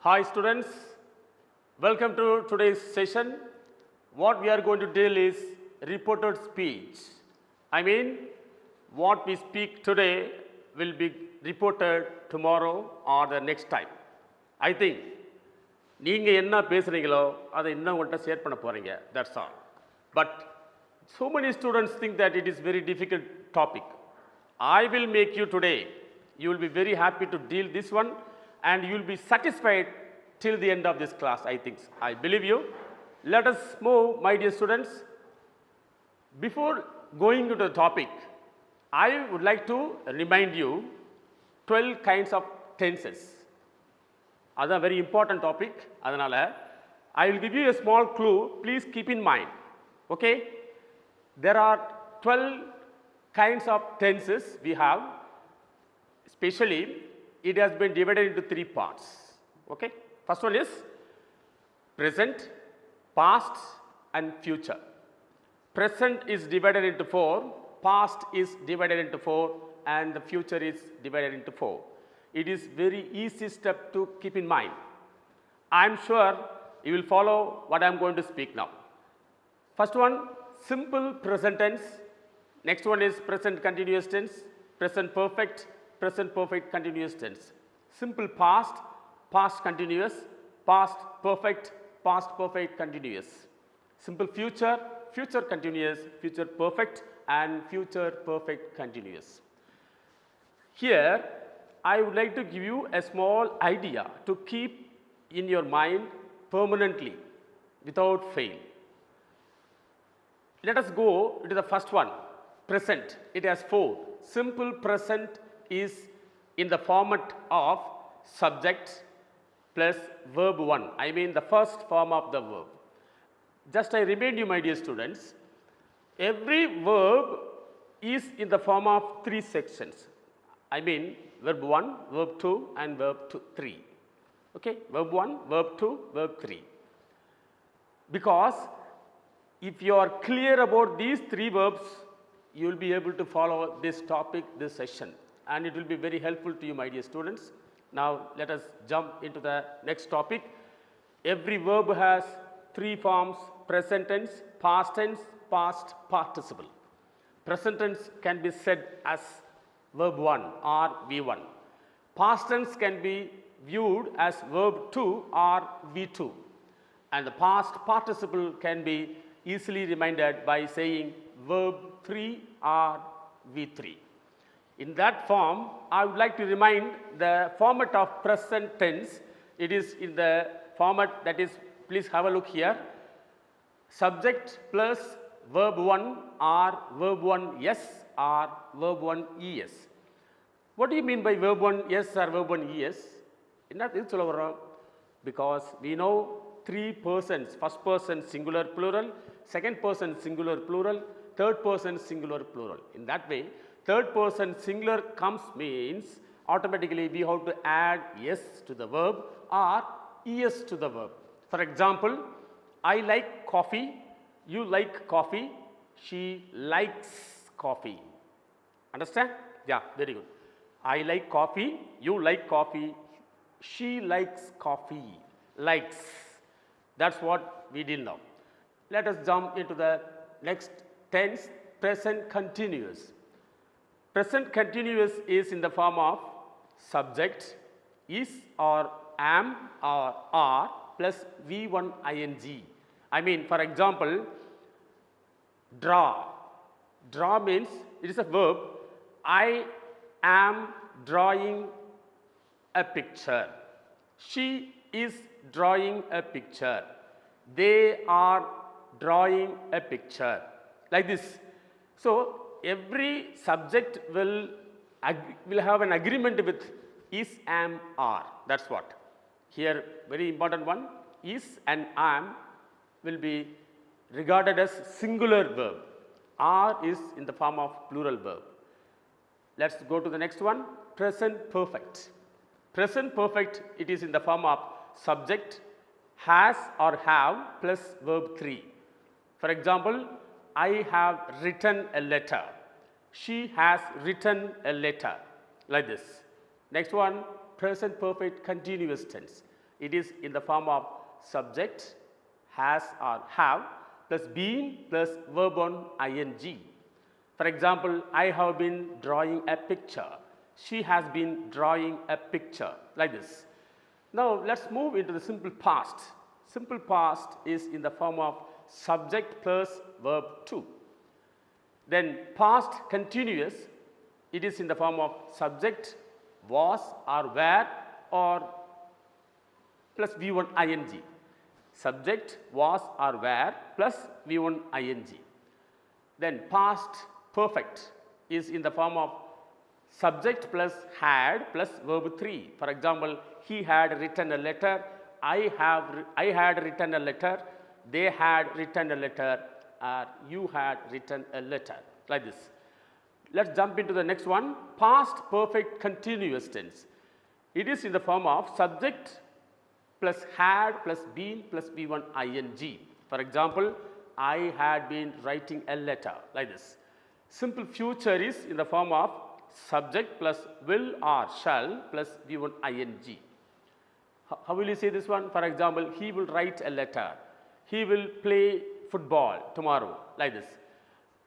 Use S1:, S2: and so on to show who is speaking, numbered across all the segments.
S1: Hi students, welcome to today's session. What we are going to deal is reported speech. I mean, what we speak today will be reported tomorrow or the next time. I think நீங்க என்ன பேசுறீங்களோ அதை இன்னொருவர்கிட்ட share பண்ண போறீங்க. That's all. But so many students think that it is very difficult topic. I will make you today. You will be very happy to deal this one and you will be satisfied till the end of this class, I think. I believe you. Let us move, my dear students. Before going to the topic, I would like to remind you 12 kinds of tenses. That's a very important topic. I will give you a small clue. Please keep in mind. Okay? There are 12 kinds of tenses we have. Especially, it has been divided into 3 parts. Okay? First one is present, past and future. Present is divided into 4, past is divided into 4 and the future is divided into 4. It is very easy step to keep in mind. I am sure you will follow what I am going to speak now. First one, simple present tense. Next one is present continuous tense, present perfect continuous tense. Simple past, past continuous, past perfect continuous. Simple future, future continuous, future perfect and future perfect continuous. Here, I would like to give you a small idea to keep in your mind permanently without fail. Let us go to the first one, present. It has 4. Simple present is in the format of subject plus verb 1. I mean the first form of the verb. Just I remind you, my dear students, every verb is in the form of 3 sections. I mean verb 1, verb 2 and verb 3. Okay? Verb 1, verb 2, verb 3. Because if you are clear about these 3 verbs, you will be able to follow this topic, this session, and it will be very helpful to you, my dear students. Now, let us jump into the next topic. Every verb has 3 forms: present tense, past tense, past participle. Present tense can be said as verb 1 or V1. Past tense can be viewed as verb 2 or V2. And the past participle can be easily reminded by saying verb 3 or V3. In that form, I would like to remind the format of present tense. It is in the format that is, please have a look here, subject plus verb 1 or verb 1 yes or verb 1 es. What do you mean by verb 1 yes or verb 1 es? Because we know 3 persons, first person singular plural, second person singular plural, third person singular plural. In that way, third person singular comes means automatically we have to add yes to the verb or es to the verb. For example, I like coffee, you like coffee, she likes coffee. Understand? Yeah, very good. I like coffee, you like coffee, she likes coffee. Likes. That's what we did now. Let us jump into the next tense, present continuous. Present continuous is in the form of subject, is or am or are plus V1 ing. I mean, for example, draw. Draw means it is a verb. I am drawing a picture. She is drawing a picture. They are drawing a picture. Like this. So, every subject will have an agreement with is, am, are. That's what. Here, very important one, is and am will be regarded as singular verb. Are is in the form of plural verb. Let's go to the next one, present perfect. Present perfect, it is in the form of subject, has or have plus verb 3. For example, I have written a letter. She has written a letter. Like this. Next one, present perfect continuous tense. It is in the form of subject, has or have, plus been plus verb on ing. For example, I have been drawing a picture. She has been drawing a picture, like this. Now, let's move into the simple past. Simple past is in the form of subject plus verb to. Then past continuous, it is in the form of subject, was or were or plus V1 ing. Subject, was or were plus V1 ing. Then past perfect is in the form of subject plus had plus verb 3. For example, he had written a letter, I had written a letter, they had written a letter, or you had written a letter, like this. Let's jump into the next one, past perfect continuous tense. It is in the form of subject plus had plus been plus V1 ing. For example, I had been writing a letter, like this. Simple future is in the form of subject plus will or shall plus V1 ing. How will you say this one? For example, he will write a letter. He will play football tomorrow, like this.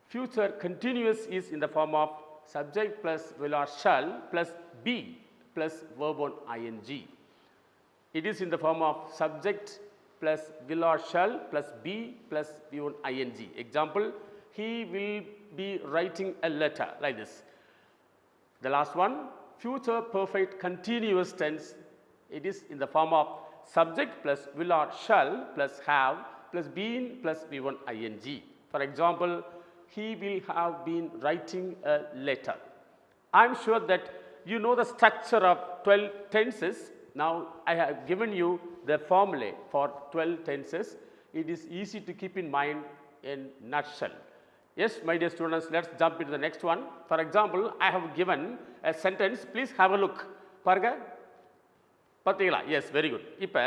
S1: Future continuous is in the form of subject plus will or shall plus be plus verb on ing. It is in the form of subject plus will or shall plus be plus V1 ing. Example, he will be writing a letter, like this. The last one, future perfect continuous tense. It is in the form of subject plus will or shall plus have plus been plus V1 ing. For example, he will have been writing a letter. I am sure that you know the structure of 12 tenses. Now, I have given you the formula for 12 tenses. It is easy to keep in mind in nutshell. Yes, my dear students, let's jump into the next one. For example, I have given a sentence. Please have a look. Parga? Pathila. Yes, very good. இப்போ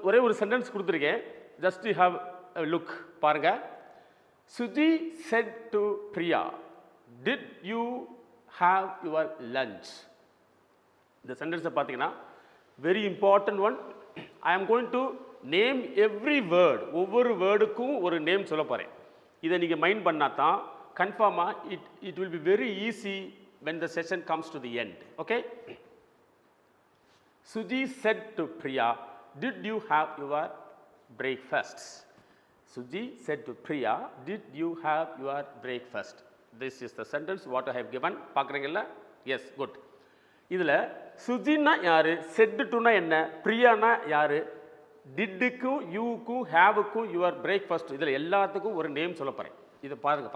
S1: ஒரே ஒரு sentence கொடுத்துருக்கேன். Just to have a look. பாருங்க. Suji said to Priya, did you have your lunch? The sentence பார்த்தீங்கன்னா very important one. I am going to name every word. ஒவ்வொரு வேர்டுக்கும் ஒரு name சொல்ல போகிறேன். இதை நீங்கள் மைண்ட் பண்ணால் தான் கன்ஃபார்மாக it will be very easy when the session comes to the end. Okay? Suji said to Priya, did you have your breakfast? Suji said to Priya, did you have your breakfast? This is the sentence what I have given. பார்க்குறீங்களா? Yes, good. இதில் சுஜின்னா யார், set டுனா என்ன, பிரியானா யார், டிட்டுக்கும் யூக்கும் ஹேவுக்கும் your breakfast, இதில் எல்லாத்துக்கும் ஒரு name சொல்ல போகிறேன். இது பாருங்கள்.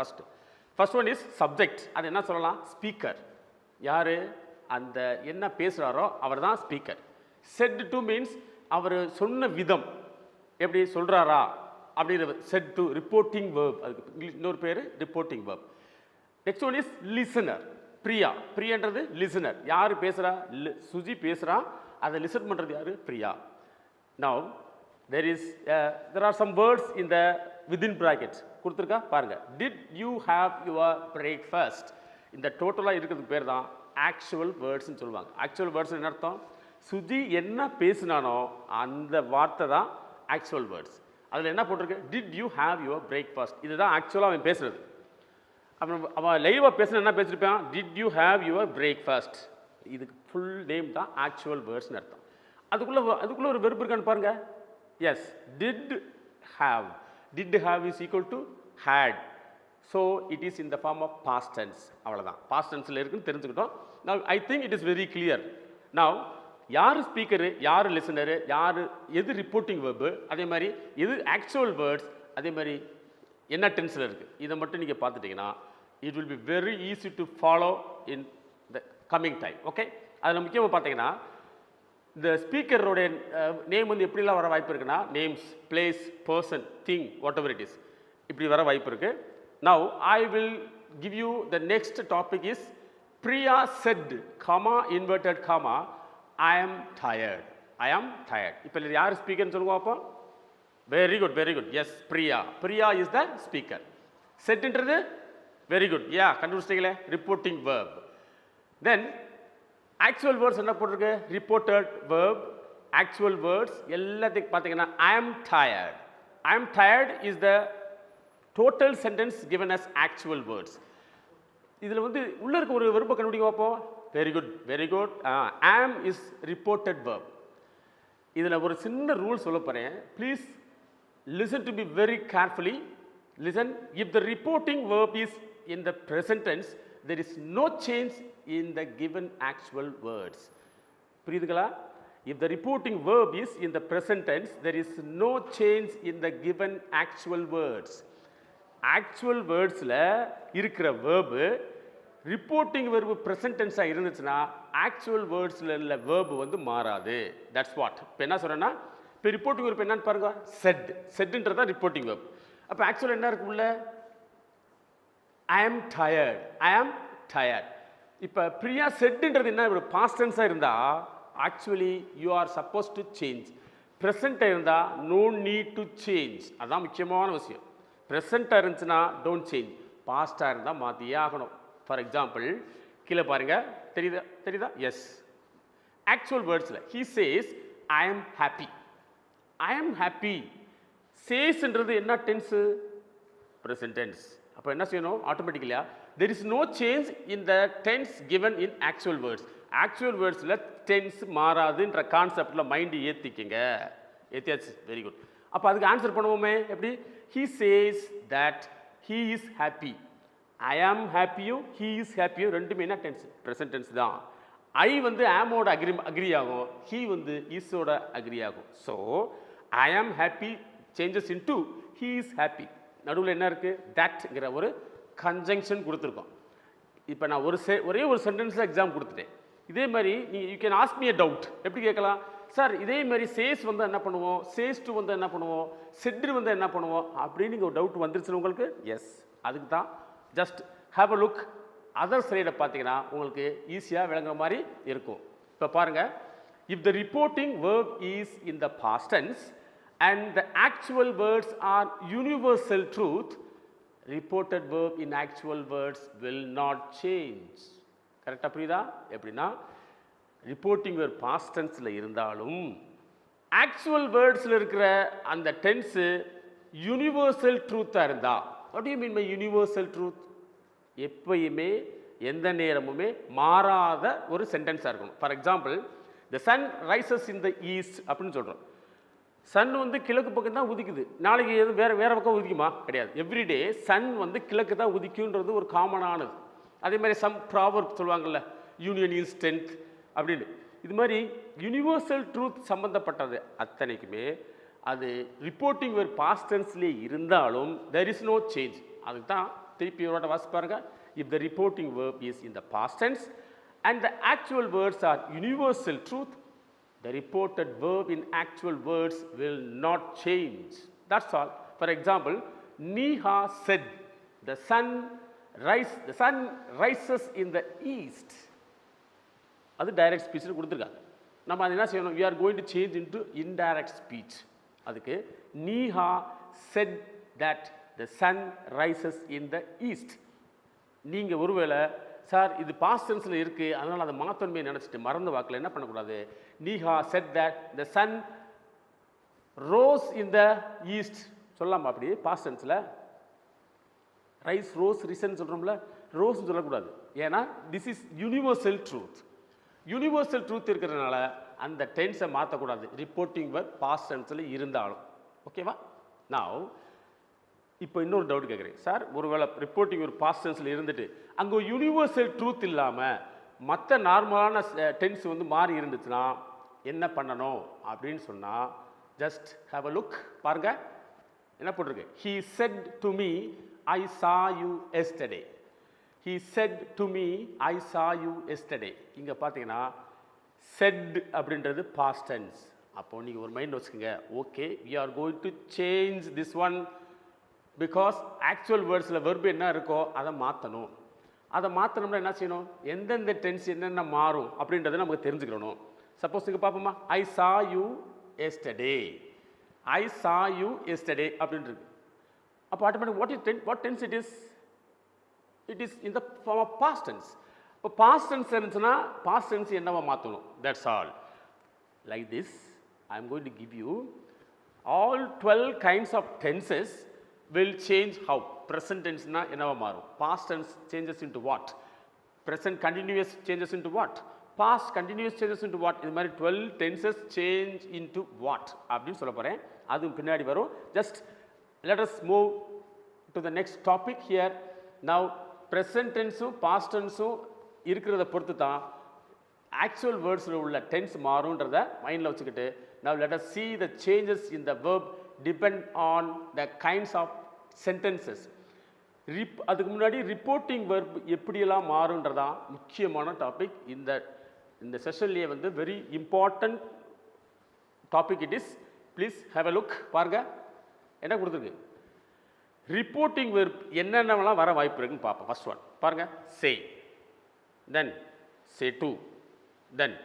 S1: First one is subject. அது என்ன சொல்லலாம்? ஸ்பீக்கர். யார் அந்த என்ன பேசுகிறாரோ அவர் தான் ஸ்பீக்கர். செட் டு மீன்ஸ் அவர் சொன்ன விதம் எப்படி சொல்கிறாரா அப்படிங்கிற செட் டு ரிப்போர்ட்டிங் வேர்ப். அதுக்கு இன்னொரு பேர் reporting verb. Next one is listener. பிரியான்றது லிசனர். யார் பேசுகிறா? சுஜி பேசுகிறா. அதை லிசன் பண்ணுறது யார்? Priya. Now there are some words in the within brackets கொடுத்துருக்கா பாருங்க. Did you have your breakfast? இந்த டோட்டலாக இருக்கிறதுக்கு பேர் தான் ஆக்சுவல் வேர்ட்ஸ்ன்னு சொல்லுவாங்க. ஆக்சுவல் வேர்ட்ஸ் என்ன அர்த்தம்? சுஜி என்ன பேசினானோ அந்த வார்த்தை தான் ஆக்சுவல் வேர்ட்ஸ். அதில் என்ன போட்டிருக்கு? Did you have your breakfast? இதுதான் ஆக்சுவலாக அவன் பேசுகிறது. அவன் லைவாக பேசுனா என்ன பேசியிருப்பான்? Did you have your breakfast? இதுக்கு ஃபுல் நேம் தான் ஆக்சுவல் வேர்ட்ஸ்னு அர்த்தம். அதுக்குள்ளே ஒரு வெர்ப் இருக்கான்னு பாருங்க. Yes, did have. Did have is equal to had. So it is in the form of past tense. அவ்வளோதான், பாஸ்ட் டென்ஸில் இருக்குன்னு தெரிஞ்சுக்கிட்டோம். Now I think it is very clear. Now யார் ஸ்பீக்கரு, யார் லிசனரு, யார் எது ரிப்போர்ட்டிங் வேர்பு, அதே மாதிரி எது ஆக்சுவல் வேர்ட்ஸ், அதே மாதிரி என்ன டென்ஸில் இருக்குது, இதை மட்டும் நீங்கள் பார்த்துட்டிங்கன்னா it will be very easy to follow in the coming time. Okay, அதில் முக்கியமாக பார்த்தீங்கன்னா இந்த ஸ்பீக்கரோடைய நேம் வந்து எப்படிலாம் வர வாய்ப்பு இருக்குன்னா, names, place, person, thing, whatever it is, இப்படி வர வாய்ப்பு இருக்குது. Now I will give you the next topic is Priya said, comma, inverted comma, I am tired. I am tired. இப்போ யார் ஸ்பீக்கர்னு சொல்லுவோம் அப்போ? Very good, very good. Yes, Priya. Priya is the speaker. செட்ன்றது வெரி குட். யா, கண்டுபிடிச்சிங்களே, reporting verb. Then actual words என்ன போட்டிருக்கு? Reported verb, actual words எல்லாத்துக்கு பார்த்தீங்கன்னா I am tired. I am tired is the total sentence given as actual words. இதில் வந்து உள்ள இருக்க ஒரு வெர்பை கண்டுபிடிக்க பார்ப்போம். Very good am is reported verb. இதில் ஒரு சின்ன ரூல் சொல்ல போகிறேன். Please listen to be very carefully. Listen. If the reporting verb is in the present tense, there is no change in the given actual words. புரியுதுங்களா? If the reporting verb is in the present tense, there is no change in the given actual words. Actual wordsல இருக்கிற verb reporting verb present tense இருந்துச்சுன்னா actual wordsல உள்ள verb வந்து மாறாது. That's what. இப்போ என்ன சொல்றேன்னா, இப்போ reporting verb என்னன்னு பாருங்க. saidன்றது தான் reporting verb. அப்போ actual என்ன இருக்கு உள்ள? I am tired. இப்போ பிரியா செட்ன்றது என்ன? ஒரு பாஸ்ட் டென்ஸாக இருந்தால் actually you are suppose to change. ப்ரெசண்ட்டாக இருந்தால் நோ நீட் டு சேஞ்ச். அதுதான் முக்கியமான விஷயம். ப்ரெசண்ட்டாக இருந்துச்சுன்னா டோன்ட் சேஞ்ச். பாஸ்ட்டாக இருந்தால் மாற்றியே ஆகணும். ஃபார் எக்ஸாம்பிள் கீழே பாருங்கள். தெரியுதா? எஸ். ஆக்சுவல் வேர்ட்ஸில் he says I am happy. சேஸ்ன்றது என்ன டென்ஸு? Present tense. அப்போ என்ன செய்யணும்? ஆட்டோமேட்டிக்கலியாக there is no change in the tense given in actual words. Actual wordsல tense மாறாதுன்ற கான்செப்ட்ல மைண்ட் ஏத்தியாச்சு. Very good. அப்போ அதுக்கு ஆன்சர் பண்ணுவோமே எப்படி? he says that he is happy. I am happy, he is happy. ரெண்டுமே என்ன tense? Present tense தான். I வந்து amோட agri ஆகும், he வந்து isோட அக்ரி ஆகும். So I am happy changes into he is happy. நடுவில் என்ன இருக்குது? தட்ங்கிற ஒரு கன்ஜங்ஷன் கொடுத்துருக்கோம். இப்போ நான் ஒரே ஒரு சென்டென்ஸில் எக்ஸாம் கொடுத்துட்டேன். இதே மாதிரி நீங்கள் you can ask me a doubt. எப்படி கேட்கலாம்? சார் இதே மாதிரி சேஸ் வந்து என்ன பண்ணுவோம், சேஸ் டு வந்து என்ன பண்ணுவோம், செட்ரு வந்து என்ன பண்ணுவோம் அப்படின்னு நீங்கள் ஒரு டவுட் வந்துருச்சுன்னு உங்களுக்கு. எஸ், அதுக்கு தான். Just have a look. Other சைடை பார்த்தீங்கன்னா உங்களுக்கு ஈஸியாக விளங்குற மாதிரி இருக்கும். இப்போ பாருங்கள். If the reporting verb is in the past tense and the actual words are universal truth, reported verb in actual words will not change. கரெக்டாக புரியுதா? எப்படின்னா ரிப்போர்ட்டிங் வேர்ப் பாஸ்ட் டென்ஸில் இருந்தாலும் ஆக்சுவல் வேர்ட்ஸில் இருக்கிற அந்த டென்ஸு யூனிவர்சல் ட்ரூத்தாக இருந்தா. What you mean by universal truth? எப்பயுமே எந்த நேரமுமே மாறாத ஒரு சென்டென்ஸாக இருக்கணும். For example, the sun rises in the east அப்படின்னு சொல்கிறோம். சன் வந்து கிழக்கு பக்கம் தான் உதிக்குது. நாளைக்கு எதுவும் வேறு பக்கம் உதிக்குமா? கிடையாது. எவ்ரிடே சன் வந்து கிழக்கு தான் உதிக்குன்றது ஒரு காமனானது. அதே மாதிரி சம் ப்ராவர்ப் சொல்லுவாங்கள்ல, யூனியன் இஸ் ஸ்ட்ரென்த் அப்படின்னு. இது மாதிரி யூனிவர்சல் ட்ரூத் சம்மந்தப்பட்டது அத்தனைக்குமே அது ரிப்போர்ட்டிங் வேர்ப் பாஸ்ட் டென்ஸ்லேயே இருந்தாலும் there is no change. அதுக்கு தான் திருப்பி ஒரு வாசி பாருங்க. If the reporting verb is in the past tense and the actual words are universal truth, the reported verb in actual words will not change. That's all. For example, Neha said, the sun rises in the east. அது direct ஸ்பீச்சில் கொடுத்துருக்காங்க. நம்ம அது என்ன செய்யணும்? we are going to change into indirect speech. அதுக்கு Neha said that the sun rises in the east. நீங்கள் ஒருவேளை sir இது பாஸ்ட் டென்ஸில் இருக்குது அதனால் அதை மாற்றணுமே நினச்சிட்டு மறந்து வாக்கில் என்ன பண்ணக்கூடாது? Neha said that the sun rose in the east சொல்லலாமா? அப்படி பாஸ்ட் டென்ஸில் ரைஸ் ரோஸ் ரிசன் சொல்கிறோம்ல, ரோஸ்ன்னு சொல்லக்கூடாது. ஏன்னா this is universal truth. Universal truth இருக்கிறதுனால அந்த டென்ஸை மாற்றக்கூடாது ரிப்போர்ட்டிங் வேர்ப் பாஸ்ட் டென்ஸில் இருந்தாலும். ஓகேவா? நான் இப்போ இன்னொரு டவுட் கேட்குறேன். சார் ஒருவேளை ரிப்போர்ட்டிங் ஒரு பாஸ்ட் டென்ஸில் இருந்துட்டு அங்கே யூனிவர்சல் ட்ரூத் இல்லாமல் மற்ற நார்மலான டென்ஸ் வந்து மாறி இருந்துச்சுன்னா என்ன பண்ணணும் அப்படின்னு சொன்னால் ஜஸ்ட் ஹேவ் அ லுக். பாருங்க என்ன போட்டிருக்கு? He set to me I saw you yesterday. He set to me I saw you yesterday. இங்கே பார்த்தீங்கன்னா செட் அப்படின்றது பாஸ்ட் டென்ஸ். அப்போது நீங்கள் ஒரு மைண்ட் வச்சுக்கோங்க. Okay, we are going to change this one because actual வேர்ட்ஸில் வெர்பு என்ன இருக்கோ அதை மாற்றணும். அதை மாற்றணும்னா என்ன செய்யணும்? எந்தெந்த டென்ஸ் என்னென்ன மாறும் அப்படின்றத நமக்கு தெரிஞ்சுக்கணும். சப்போஸ் இங்கே பார்ப்போமா, ஐ saw you yesterday. I saw you yesterday அப்படின்றது. அப்போ automatic what tense it is? It is in the form of past tense. இப்போ பாஸ்ட் டென்ஸ் இருந்துச்சுன்னா பாஸ்ட் டென்ஸ் என்னவா மாற்றணும்? That's all. Like this I am going to give you all 12 kinds of tenses will change how. Present tense na enava marum. Past tense changes into what? Present continuous changes into what? Past continuous changes into what? இது மாதிரி 12 tenses change into what அப்படின்னு சொல்ல போகிறேன். அதுவும் பின்னாடி வரும். Just let us move to the next topic here. Now present tenseம் past tenseம் இருக்கிறத பொறுத்து தான் actual wordsல உள்ள tense மாறும்ன்றத மைண்டில் வச்சுக்கிட்டு now let us see the changes in the verb depend on the kinds of sentences. அதுக்கு முன்னாடி ரிப்போர்ட்டிங் வெர்ப் எப்படியெல்லாம் மாறுன்றதா முக்கியமான டாபிக். இந்த செஷன்லேயே வந்து very important topic it is. Please have a look. பாருங்க என்ன கொடுத்துருக்கு. ரிப்போர்ட்டிங் வெர்ப் என்னென்னலாம் வர வாய்ப்பு இருக்குன்னு பார்ப்போம். ஃபர்ஸ்ட் ஒன் பாருங்க. Say, then say to, then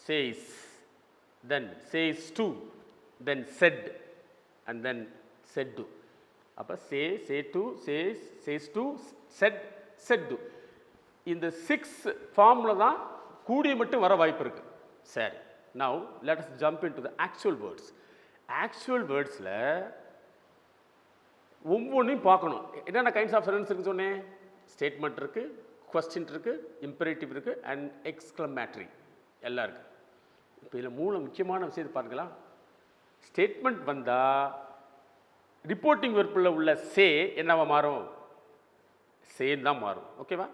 S1: says, then says to, then said and then said to. அப்போ say to, says to, said to. இந்த 6 ஃபார்மில் தான் கூடிய மட்டும் வர வாய்ப்பு இருக்குது. சரி, now let us jump into the actual words. Actual வேர்ட்ஸில் ஒவ்வொன்றையும் பார்க்கணும். என்னென்ன கைண்ட்ஸ் ஆஃப் சென்டென்ஸ் இருக்குன்னு சொன்னேன். ஸ்டேட்மெண்ட் இருக்குது, கொஸ்டின் இருக்குது, இம்பரேட்டிவ் இருக்குது அண்ட் எக்ஸ்க்ளமேட்டரி எல்லாம் இருக்குது. இப்போ இதில் 3 முக்கியமான விஷயத்தை பாருங்களா. ஸ்டேட்மெண்ட் வந்தால் ரிப்போர்ட்டிங் வெர்பில் உள்ள சே என்னவா மாறும்? சேன் தான் மாறும். ஓகேவா?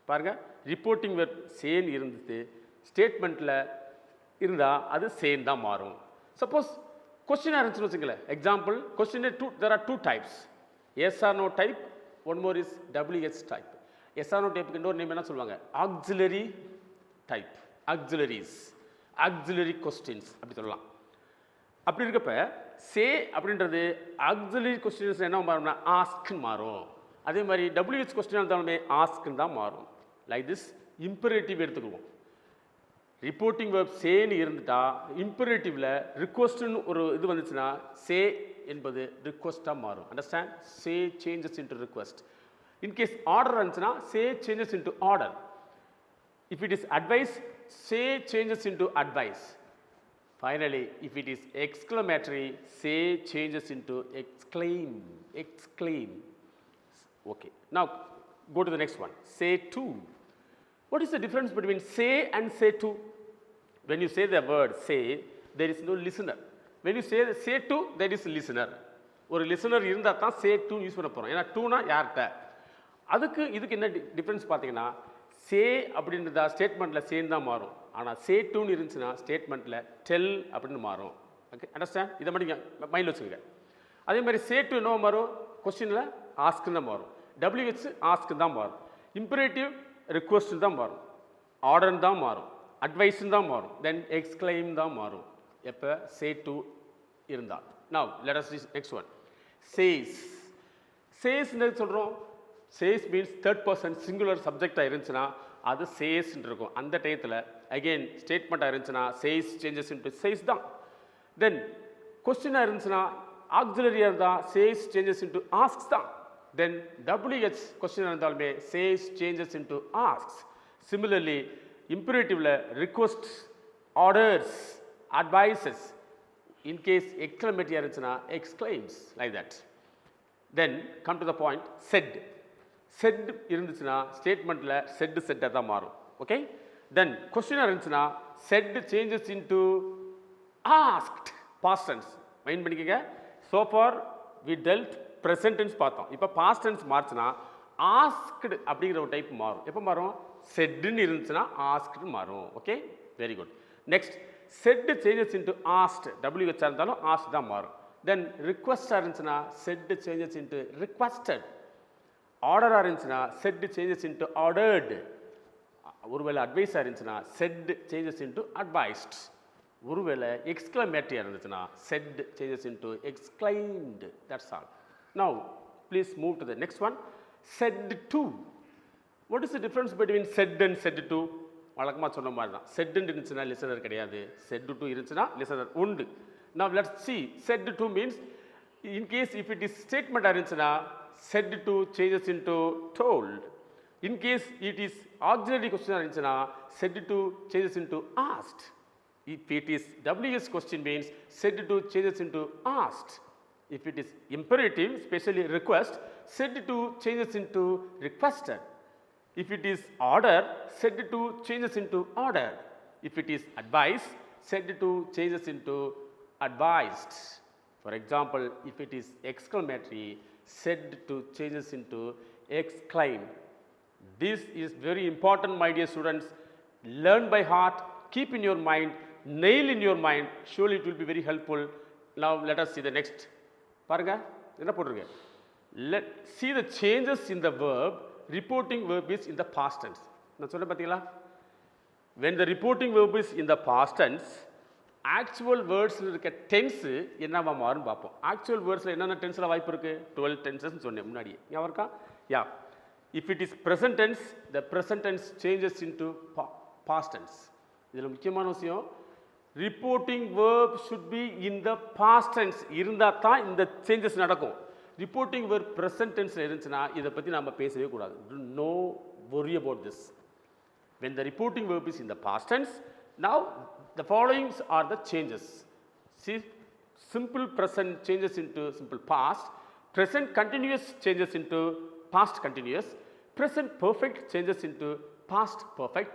S1: பாருங்கள், ரிப்போர்ட்டிங் வெர்ப் சேன் இருந்துட்டு ஸ்டேட்மெண்ட்டில் இருந்தால் அது சேன் தான் மாறும். சப்போஸ் கொஸ்டினாக இருந்துச்சுன்னு வச்சுங்களேன். எக்ஸாம்பிள் கொஸ்டின் there are 2 types. Yes or no type, one more is WH type. Yes or no டைப்புக்கு இன்னொரு நேம் என்ன சொல்லுவாங்க? Auxiliary type, auxiliaries, auxiliary questions அப்படி சொல்லலாம். அப்படி இருக்கப்ப சே அப்படின்றது ஆக்சிலரி கொஸ்டின்ஸ் என்ன மாறும்னா ஆஸ்க்னு மாறும். அதே மாதிரி WH கொஸ்டினாக இருந்தாலுமே ஆஸ்க்னு தான் மாறும். லைக் திஸ் இம்பரேட்டிவ் எடுத்துக்குவோம். ரிப்போர்ட்டிங் வெர்ப் சேன்னு இருந்துட்டா இம்பரேட்டிவில் ரிக்வஸ்ட்னு ஒரு இது வந்துச்சுன்னா சே என்பது ரிக்வஸ்ட்டாக மாறும். Understand? Say changes into request. In case order இருந்துச்சுன்னா say changes into order. If it is advice, say changes into advice. Finally, if it is exclamatory, say changes into exclaim, exclaim. Okay, now go to the next one. Say to. What is the difference between say and say to? When you say the word say, there is no listener. When you say to, there is listener. ஒரு listener இருந்தால் தான் say to use பண்ண போகிறோம். ஏன்னா டூனா யார்கிட்ட. இதுக்கு என்ன டிஃப்ரென்ஸ் பார்த்தீங்கன்னா, சே அப்படின்றதா ஸ்டேட்மெண்ட்டில் சேன் தான் மாறும். ஆனால் சே டூன்னு இருந்துச்சுன்னா ஸ்டேட்மெண்ட்டில் டெல் அப்படின்னு மாறும். Okay, understand? இதை மட்டும் மைண்டில் வச்சுக்கோங்க. அதே மாதிரி சே டூ என்ன மாறும்? கொஸ்டினில் ஆஸ்க்குன்னு தான் மாறும். WH ஆஸ்க்கு தான் மாறும். இம்பரேட்டிவ் ரிக்வஸ்ட்னு தான் மாறும். ஆர்டர்னு தான் மாறும். அட்வைஸ்ன்னு தான் மாறும். தென் எக்ஸ்க்ளைம் தான் மாறும் எப்போ சே டூ இருந்தால். Now let us see next one. Says. சேஸ்ன்னு சொல்கிறோம். Says means third person singular சப்ஜெக்டாக இருந்துச்சுன்னா அது சேஸ்ன்னு இருக்கும். அந்த டயத்தில் அகெயின் ஸ்டேட்மெண்ட்டாக இருந்துச்சுன்னா சேஸ் சேஞ்சஸ் இன்டு சேஸ் தான். தென் கொஸ்டினாக இருந்துச்சுன்னா ஆக்சிலரியாக இருந்தால் சேஸ் சேஞ்சஸ் இன்டு ஆஸ்க்ஸ் தான். தென் WH கொஸ்டினாக இருந்தாலுமே says changes into asks. Similarly இம்பரேட்டிவில் ரிக்வஸ்ட், ஆர்டர்ஸ், அட்வைசஸ். இன்கேஸ் எக்ஸ்க்ளமேட்டரியாக இருந்துச்சுன்னா exclaims, like that. Then come to the point. Said. Said இருந்துச்சுன்னா ஸ்டேட்மெண்ட்டில் செட்டாக தான் மாறும். ஓகே, தென் கொஸ்டினாக இருந்துச்சுன்னா said changes into asked, past tense. Mind பண்ணிக்கங்க. So far we dealt present tense பார்த்தோம். இப்போ பாஸ்ட் டென்ஸ் மாறுச்சுன்னா ஆஸ்க்டு அப்படிங்கிற ஒரு டைப் மாறும். எப்போ மாறும்? செட்டுன்னு இருந்துச்சுன்னா ஆஸ்க்டு மாறும். Okay, very good. Next, set changes into asked. WH இருந்தாலும் ஆஸ்ட் தான் மாறும். தென் ரிக்வஸ்டாக இருந்துச்சுன்னா செட் சேஞ்சஸ் இன்டு ரிக்வஸ்டட். ஆர்டராக இருந்துச்சுன்னா செட் சேஞ்சஸ் இன்டு ஆர்டர்டு. ஒருவேளை அட்வைஸாக இருந்துச்சுன்னா செட் சேஞ்சஸ் இன்டு அட்வைஸ்ட். ஒருவேளை எக்ஸ்க்ளமேட்டரியாக இருந்துச்சுன்னா said changes into எக்ஸ்க்ளைம்டு. That's all. Now please move to the next one. Set to. What is the difference between set and set to? வழக்கமாக சொன்ன மாதிரி தான். செட்டுன்னு இருந்துச்சுன்னா listener கிடையாது. செட் டு இருந்துச்சுன்னா லிசனர் உண்டு. Now let's see. Said to means in case if it is statement இருந்துச்சுன்னா said to changes into told. In case it is auxiliary question இருந்துச்சுன்னா said to changes into asked. If it is WS question means said to changes into asked. If it is imperative, especially request, said to changes into requested. If it is order, said to changes into ordered. If it is advice, said to changes into advised. For example, if it is exclamatory, said to changes into exclaim. This is very important, my dear students. Learn by heart, keep in your mind, nail in your mind. Surely it will be very helpful. Now let us see the next. பாருங்க என்ன போட்டுருங்க. Let see the changes in the verb. Reporting verb is in the past tense. நான் சொல்ல பார்த்தீங்களா? When the reporting verb is in the past tense, actual words இருக்க tense என்னவா மாறும் பார்ப்போம். Actual wordsல என்னென்ன tenseல வாய்ப்பு இருக்கு? 12 tenses சொன்னேன் முன்னாடி. ஞாபகம் இருக்கா? Yeah. If it is present tense, the present tense changes into past tense. இதில் முக்கியமான விஷயம், reporting verb should be in the past tense. இருந்தால் தான் இந்த changes நடக்கும். Reporting verb present tense இருந்துச்சுன்னா இதை பற்றி நாம் பேசவே கூடாது. No worry about this. When the reporting verb is in the past tense, now the following are the changes. See, simple present changes into simple past, present continuous changes into past continuous, present perfect changes into past perfect,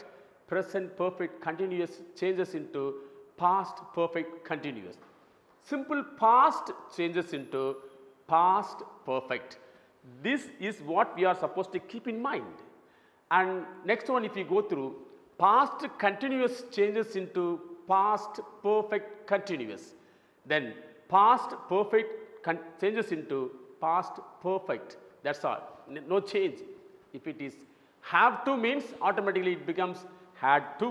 S1: present perfect continuous changes into past perfect continuous. Simple past changes into past perfect. This is what we are supposed to keep in mind. And next one, if you go through, past continuous changes into past perfect continuous. Then past perfect changes into past perfect. That's all. No change. If it is have to means automatically it becomes had to.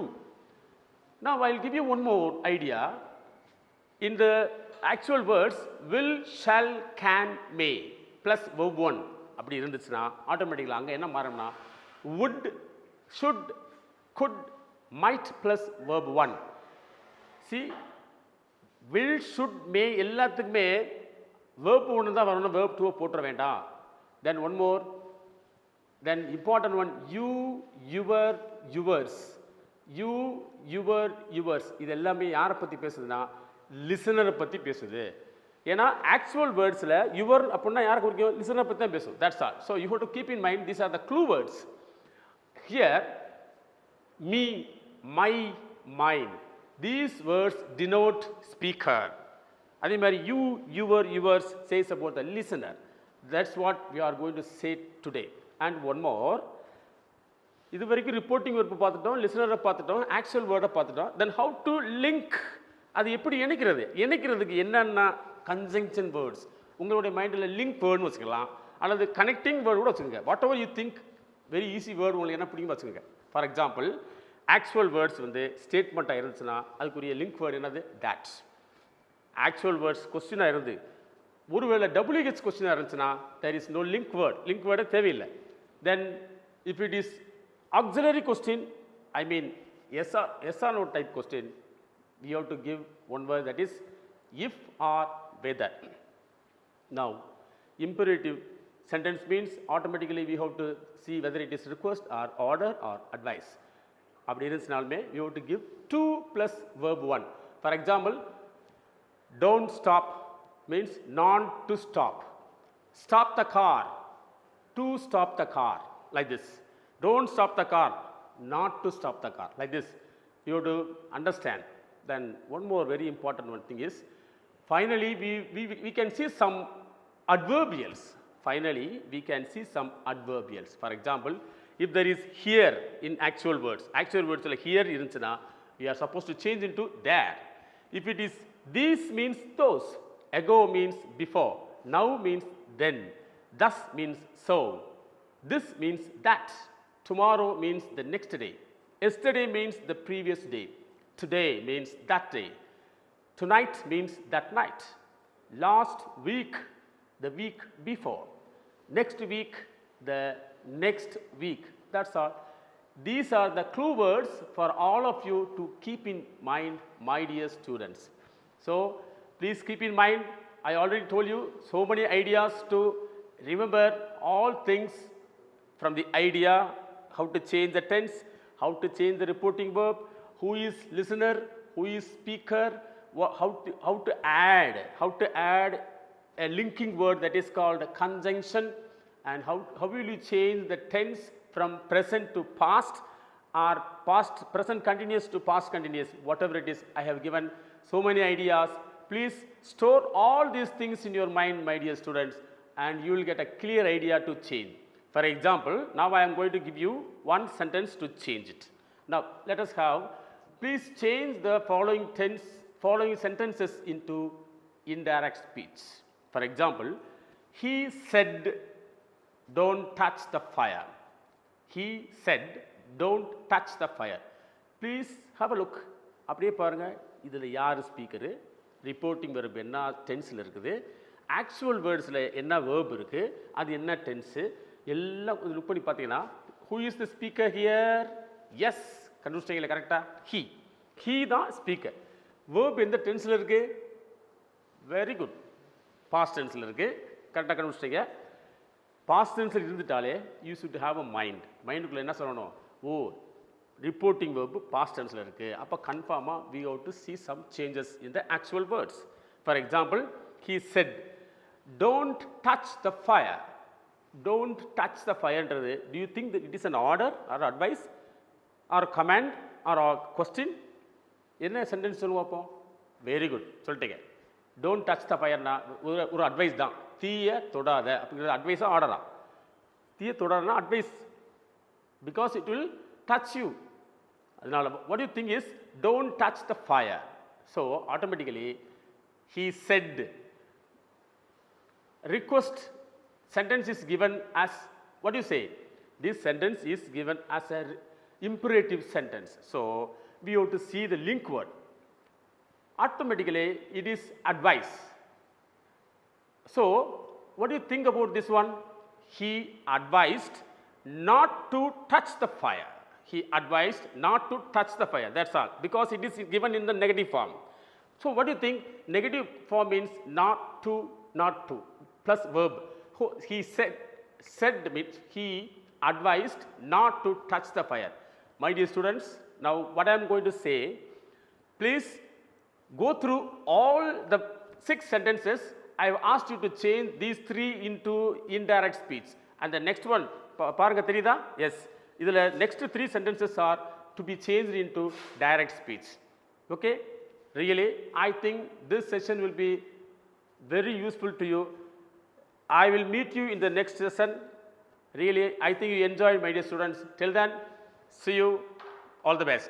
S1: Now I'll give you one more idea. In the actual words, will, shall, can, may plus verb 1 அப்படி இருந்துச்சுன்னா ஆட்டோமேட்டிக்கலாக அங்கே என்ன மாறும்னா would, should, could, might plus verb 1. See, will, should, may எல்லாத்துக்குமே verb 1 தான் வரணும், verb 2 போட்டுற வேண்டாம். Then one more, then important one, you, your, yours. You, your, yours. இது எல்லாமே யாரை பற்றி பேசுதுன்னா லிசனரை பற்றி பேசுது. ஏன்னா ஆக்சுவல் வேர்ட்ஸில் யுவர் அப்படின்னா யாரை குறிக்கும்? லிசனர் பற்றி தான் பேசும். That's all. So you have to keep in mind these are the clue words. Here me, my, mine, these words denote speaker. அதே மாதிரி you, your, yours says about the listener. That's what we are going to say today. And one more, இது வரைக்கும் reporting வேர்ப்பை பார்த்துட்டோம், லிசனரை பார்த்துட்டோம், actual வேர்டை பார்த்துட்டோம். Then how to link, அது எப்படி இணைக்கிறது? இணைக்கிறதுக்கு என்னென்ன கன்ஜங்ஷன் வேர்ட்ஸ் உங்களுடைய மைண்டில் லிங்க் வேர்டுன்னு வச்சுக்கலாம், அல்லது கனெக்டிங் வேர்டு கூட வச்சுக்கோங்க. What ever you think very easy word உங்களுக்கு என்ன பிடிக்கும் வச்சுக்கோங்க. ஃபார் எக்ஸாம்பிள், ஆக்சுவல் வேர்ட்ஸ் வந்து ஸ்டேட்மெண்ட்டாக இருந்துச்சுன்னா அதுக்குரிய லிங்க் வேர்டு என்னது? தட். ஆக்சுவல் வேர்ட்ஸ் கொஸ்டினாக இருந்து ஒருவேளை WH கொஸ்டினாக இருந்துச்சுன்னா there is no link word, link வேர்டே தேவையில்லை. Then if it is auxiliary question, I mean yes or no type question, we have to give one word, that is if or whether. Now imperative sentence means automatically we have to see whether it is request or order or advice. அப்படி இருந்துச்சுனாலுமே we have to give 2 plus verb 1. For example, don't stop means not to stop. Stop the car, to stop the car, like this. Don't stop the car, not to stop the car, like this. You have to understand. Then one more very important one thing is, finally we can see some adverbials. Finally we can see some adverbials. For example, if there is here in actual words like here irunchana, we are supposed to change into there. If it is this means those, ago means before, now means then, thus means so, this means that, tomorrow means the next day, yesterday means the previous day, today means that day, tonight means that night, last week the week before, next week the next week. That's all. These are the clue words for all of you to keep in mind, my dear students. So please keep in mind, I already told you so many ideas to remember all things from the idea, how to change the tense, how to change the reporting verb, who is listener, who is speaker, how to add a linking word that is called a conjunction, and how will you change the tense from present to past, or present continuous to past continuous, whatever it is. I have given so many ideas. Please store all these things in your mind, my dear students, and you will get a clear idea to change. For example, now I am going to give you one sentence to change it. Now let us have, please change the following sentences into indirect speech. For example, he said, don't touch the fire. He said, don't touch the fire. Please have a look. அப்படியே பாருங்க, இதில் யார் speaker, reporting verb என்ன டென்ஸில் இருக்குது, actual வேர்ட்ஸில் என்ன verb இருக்குது, அது என்ன டென்ஸு, எல்லாம் லுக் பண்ணி பார்த்தீங்கன்னா, who is the speaker here? Yes, கண்டுபிடிச்சிட்டீங்களா கரெக்டாக? he தான் ஸ்பீக்கர். வேர்ப் எந்த டென்ஸில் இருக்குது? வெரி குட், பாஸ்ட் டென்ஸில் இருக்குது. கரெக்டாக கண்டுபிடிச்சிட்டீங்க. பாஸ்ட் டென்ஸில் இருந்துட்டாலே யூ ஷுட் ஹாவ் அ மைண்டுக்குள்ளே என்ன சொல்லணும், ஓ ரிப்போர்ட்டிங் வேர்பு பாஸ்ட் டென்ஸில் இருக்குது, அப்போ கன்ஃபார்மாக we have to see some changes in the actual words. For example, he said, don't touch the fire. Don't touch the fireன்றது, do you think that it is an order or advice or command or a question? என்ன sentence சொல்லுவோம் அப்போ? Very good, சொல்லிட்டீங்க. Don't touch the ஃபயர்னா ஒரு advice தான். தீயை தொடாத அப்படிங்கிறது அட்வைஸாக ஆர்டரா? தீயை தொடாதனா advice, because it will touch you. அதனால what you think is don't touch the fire. So automatically he said, request sentence is given as, what do you say? This sentence is given as a imperative sentence. So we have to see the link word. Automatically it is advice. So what do you think about this one? He advised not to touch the fire. He advised not to touch the fire. That's all, because it is given in the negative form. So what do you think? Negative form means not to plus verb. He said means he advised not to touch the fire. My dear students, now what I am going to say, please go through all the 6 sentences. I have asked you to change these 3 into indirect speech. And the next one, பாருங்க தெரியுதா? Yes, இதில் next 3 sentences are to be changed into direct speech. Okay, really I think this session will be very useful to you. I will meet you in the next session. Really I think you enjoyed, my dear students. Till then, see you, all the best.